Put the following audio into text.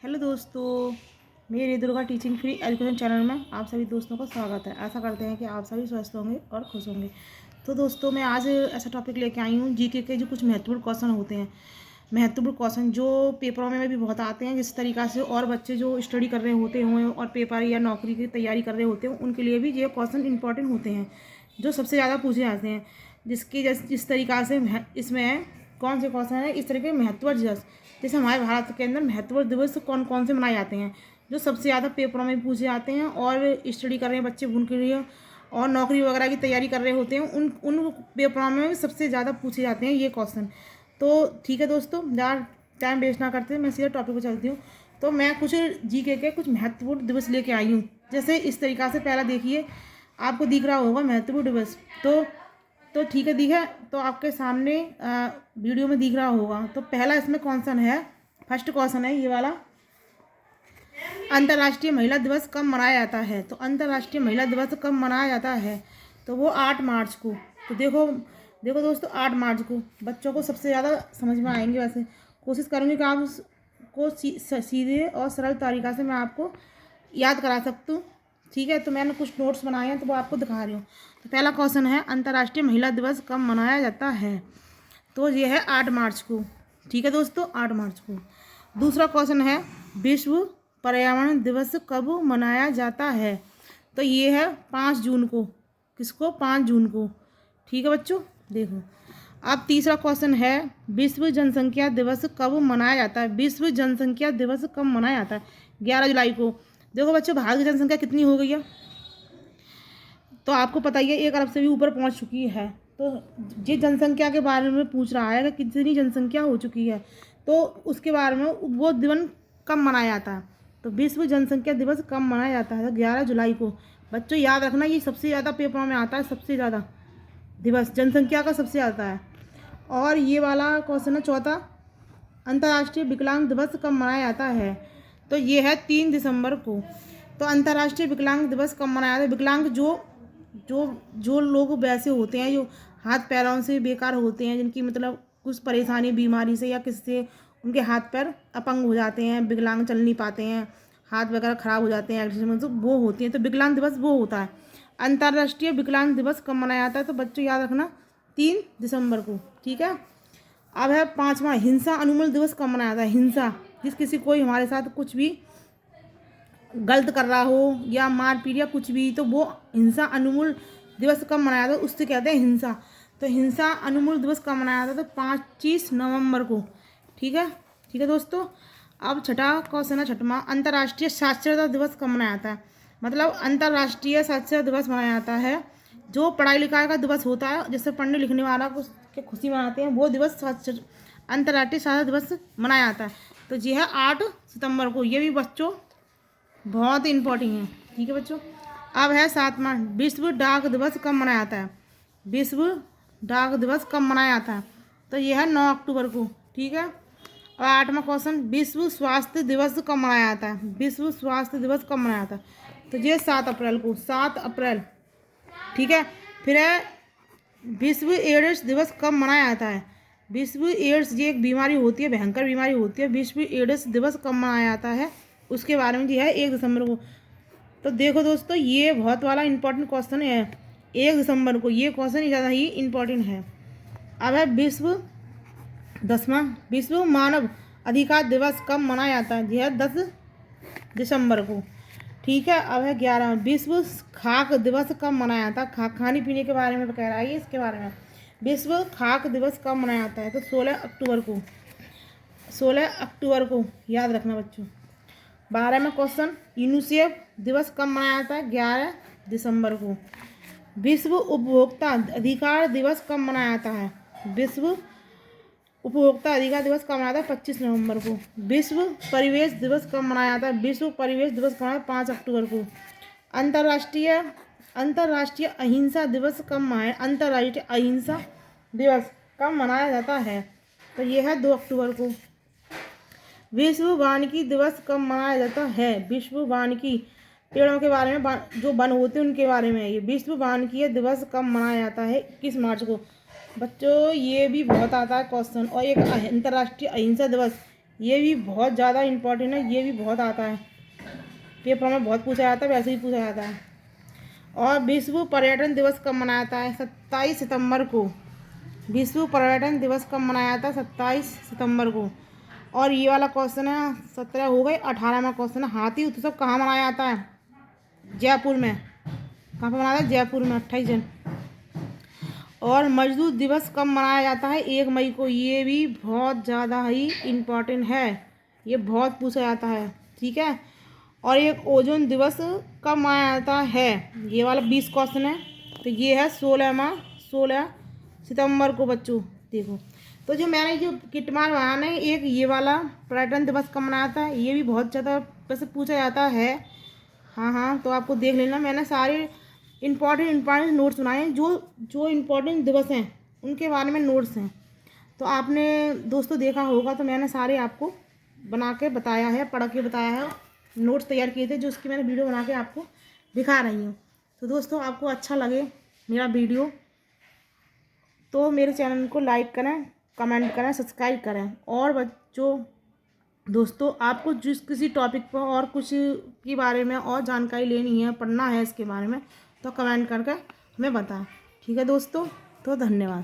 Hello दोस्तों, मेरे Durga teaching free education channel में आप सभी दोस्तों का स्वागत है। आशा करते हैं कि आप सभी स्वस्थ होंगे और खुश होंगे। तो दोस्तों, मैं आज ऐसा टॉपिक लेके आई हूँ, जीके के जो कुछ महत्वपूर्ण क्वेश्चन होते हैं, महत्वपूर्ण क्वेश्चन जो पेपरों में भी बहुत आते हैं, जिस तरीक़ा से और बच्चे जो स्टडी कर रहे होते हैं और पेपर या नौकरी की तैयारी कर रहे होते हैं, उनके लिए भी ये क्वेश्चन इंपॉर्टेंट होते हैं, जो सबसे ज़्यादा पूछे जाते हैं। जिस तरीक़ा से इसमें कौन से क्वेश्चन है, इस तरह के महत्वपूर्ण जैसे हमारे भारत के अंदर महत्वपूर्ण दिवस कौन कौन से मनाए जाते हैं, जो सबसे ज़्यादा पेपरों में पूछे जाते हैं और स्टडी कर रहे हैं बच्चे उनके लिए, और नौकरी वगैरह की तैयारी कर रहे होते हैं, उन पेपरों में सबसे ज़्यादा पूछे जाते हैं ये क्वेश्चन। तो ठीक है दोस्तों, ज़्यादा टाइम वेस्ट ना करते मैं सीधा टॉपिक पर चलती हूँ। तो मैं कुछ जीके के कुछ महत्वपूर्ण दिवस लेके आई हूँ। जैसे इस तरीक़ा से पहला देखिए, आपको दिख रहा होगा महत्वपूर्ण दिवस। तो ठीक है, दिखा तो आपके सामने वीडियो में दिख रहा होगा। तो पहला इसमें क्वेश्चन है, फर्स्ट क्वेश्चन है ये वाला, अंतर्राष्ट्रीय महिला दिवस कब मनाया जाता है। तो अंतर्राष्ट्रीय महिला दिवस कब मनाया जाता है, तो वो 8 मार्च को। तो देखो दोस्तों, 8 मार्च को बच्चों को सबसे ज़्यादा समझ में आएंगे। वैसे कोशिश करूँगी कि आप उसको सीधे और सरल तरीक़ा से मैं आपको याद करा सकती हूँ। ठीक है, तो मैंने कुछ नोट्स बनाए हैं तो वो आपको दिखा रही हूँ। तो पहला क्वेश्चन है, अंतर्राष्ट्रीय महिला दिवस कब मनाया जाता है। तो ये है 8 मार्च को। ठीक है दोस्तों, 8 मार्च को। दूसरा क्वेश्चन है, विश्व पर्यावरण दिवस कब मनाया जाता है। तो ये है 5 जून को। किसको? 5 जून को। ठीक है बच्चों, देखो। अब तीसरा क्वेश्चन है, विश्व जनसंख्या दिवस कब मनाया जाता है। विश्व जनसंख्या दिवस कब मनाया जाता है? 11 जुलाई को। देखो बच्चों, भारत की जनसंख्या कितनी हो गई है, तो आपको पता ही है 1 अरब से भी ऊपर पहुंच चुकी है। तो ये जनसंख्या के बारे में पूछ रहा है कि कितनी जनसंख्या हो चुकी है, तो उसके बारे में वो दिवस कब मनाया जाता है। तो विश्व जनसंख्या दिवस कब मनाया जाता है? 11 जुलाई को। बच्चों याद रखना, ये सबसे ज़्यादा पेपरों में आता है, सबसे ज़्यादा दिवस जनसंख्या का सबसे ज़्यादा है। और ये वाला क्वेश्चन है चौथा, अंतर्राष्ट्रीय विकलांग दिवस कब मनाया जाता है। तो ये है 3 दिसंबर को। तो अंतर्राष्ट्रीय विकलांग दिवस कब मनाया जाता है? विकलांग जो लोग वैसे होते हैं, जो हाथ पैरों से बेकार होते हैं, जिनकी मतलब कुछ परेशानी, बीमारी से या किससे उनके हाथ पैर अपंग हो जाते हैं, विकलांग चल नहीं पाते हैं, हाथ वगैरह ख़राब हो जाते हैं एक्सीडेंट, तो वो होती हैं। तो विकलांग दिवस वो होता है। अंतर्राष्ट्रीय विकलांग दिवस कब मनाया जाता है? तो बच्चों याद रखना, 3 दिसंबर को। ठीक है। अब है 5वां, हिंसा उन्मूलन दिवस कब मनाया जाता है। हिंसा, किसी कोई हमारे साथ कुछ भी गलत कर रहा हो या मारपीट या कुछ भी, तो वो हिंसा उन्मूलन दिवस कब मनाया जाता है, उससे कहते हैं हिंसा। तो हिंसा उन्मूलन दिवस कब मनाया जाता है? तो 25 नवंबर को। ठीक है दोस्तों। अब छठा क्वेश्चन है, छठवां, अंतर्राष्ट्रीय साक्षरता दिवस कब मनाया जाता है। मतलब अंतर्राष्ट्रीय साक्षरता दिवस मनाया जाता है, जो पढ़ाई लिखाई का दिवस होता है, जिससे पढ़ने लिखने वाला को के खुशी मनाते हैं, वो दिवस अंतर्राष्ट्रीय साक्षरता दिवस मनाया जाता है। तो ये है 8 सितंबर को। ये भी बच्चों बहुत इम्पोर्टेंट है। ठीक है बच्चों। अब है 7वां, विश्व डाक दिवस कब मनाया जाता है। विश्व डाक दिवस कब मनाया जाता है? तो यह है 9 अक्टूबर को। ठीक है। और 8वां क्वेश्चन, विश्व स्वास्थ्य दिवस कब मनाया जाता है। विश्व स्वास्थ्य दिवस कब मनाया जाता है? तो ये 7 अप्रैल को, 7 अप्रैल। ठीक है। फिर है, विश्व एड्स दिवस कब मनाया जाता है। विश्व एड्स, ये एक बीमारी होती है, भयंकर बीमारी होती है। विश्व एड्स दिवस कब मनाया जाता है, उसके बारे में जो है 1 दिसंबर को। तो देखो दोस्तों, ये बहुत वाला इम्पोर्टेंट क्वेश्चन है, 1 दिसंबर को। ये क्वेश्चन ज़्यादा ही इम्पोर्टेंट है। अब है 10वां, विश्व मानव अधिकार दिवस कब मनाया जाता है। यह है 10 दिसंबर को। ठीक है। अब है 11वां, विश्व खाक दिवस कब मनाया जाता है। खाने पीने के बारे में कह रहा है, इसके बारे में। विश्व खाक दिवस कब मनाया जाता है। तो 16 अक्टूबर को। 16 अक्टूबर को याद रखना बच्चों। 12वां क्वेश्चन, यूनिसेफ दिवस कब मनाया जाता है। 11 दिसंबर को। विश्व उपभोक्ता अधिकार दिवस कब मनाया जाता है। विश्व उपभोक्ता अधिकार दिवस कब मनाया जाता है। 25 नवंबर को। विश्व परिवेश दिवस कब मनाया जाता है। विश्व परिवेश दिवस कब मनाया 5 अक्टूबर को। अंतर्राष्ट्रीय अहिंसा दिवस कब मनाया। अंतर्राष्ट्रीय अहिंसा दिवस कब मनाया जाता है। तो यह है 2 अक्टूबर को। विश्व वानिकी दिवस कब मनाया जाता है। विश्व वानिकी, पेड़ों के बारे में, जो वन होते हैं उनके बारे में। ये विश्व वानिकी दिवस कब मनाया जाता है। 21 मार्च को। बच्चों ये भी बहुत आता है क्वेश्चन। और एक अंतर्राष्ट्रीय अहिंसा दिवस, ये भी बहुत ज़्यादा इम्पोर्टेंट है, ये भी बहुत आता है, पेपर में बहुत पूछा जाता है, वैसे ही पूछा जाता है। और विश्व पर्यटन दिवस कब मनाया जाता है? 27 सितंबर को। विश्व पर्यटन दिवस कब मनाया जाता है? 27 सितंबर को। और ये वाला क्वेश्चन है, 17 हो गए, 18वां क्वेश्चन है, हाथी उत्सव कहाँ मनाया जाता है? जयपुर में। कहाँ पर मनाया जाता है? जयपुर में, 28 जन। और मजदूर दिवस कब मनाया जाता है? 1 मई को। ये भी बहुत ज़्यादा ही इम्पोर्टेंट है, ये बहुत पूछा जाता है, ठीक है। और एक ओजोन दिवस कब मनाया जाता है? ये वाला 20 क्वेश्चन है, तो ये है 16 सितंबर को बच्चों। देखो, तो जो मैंने जो किटमार बनाना है, एक ये वाला पर्यटन दिवस कब मनाया जाता है, ये भी बहुत ज़्यादा वैसे पूछा जाता है। हाँ हाँ, तो आपको देख लेना, मैंने सारे इम्पॉर्टेंट नोट्स बनाए हैं, जो जो इम्पोर्टेंट दिवस हैं उनके बारे में नोट्स हैं। तो आपने दोस्तों देखा होगा, तो मैंने सारे आपको बना के बताया है, पढ़ के बताया है, नोट्स तैयार किए थे, जो उसकी मैंने वीडियो बना के आपको दिखा रही हूँ। तो दोस्तों आपको अच्छा लगे मेरा वीडियो तो मेरे चैनल को लाइक करें, कमेंट करें, सब्सक्राइब करें। और बच्चों दोस्तों आपको जिस किसी टॉपिक पर और कुछ के बारे में और जानकारी लेनी है, पढ़ना है इसके बारे में, तो कमेंट करके हमें बताएं, ठीक है दोस्तों। तो धन्यवाद।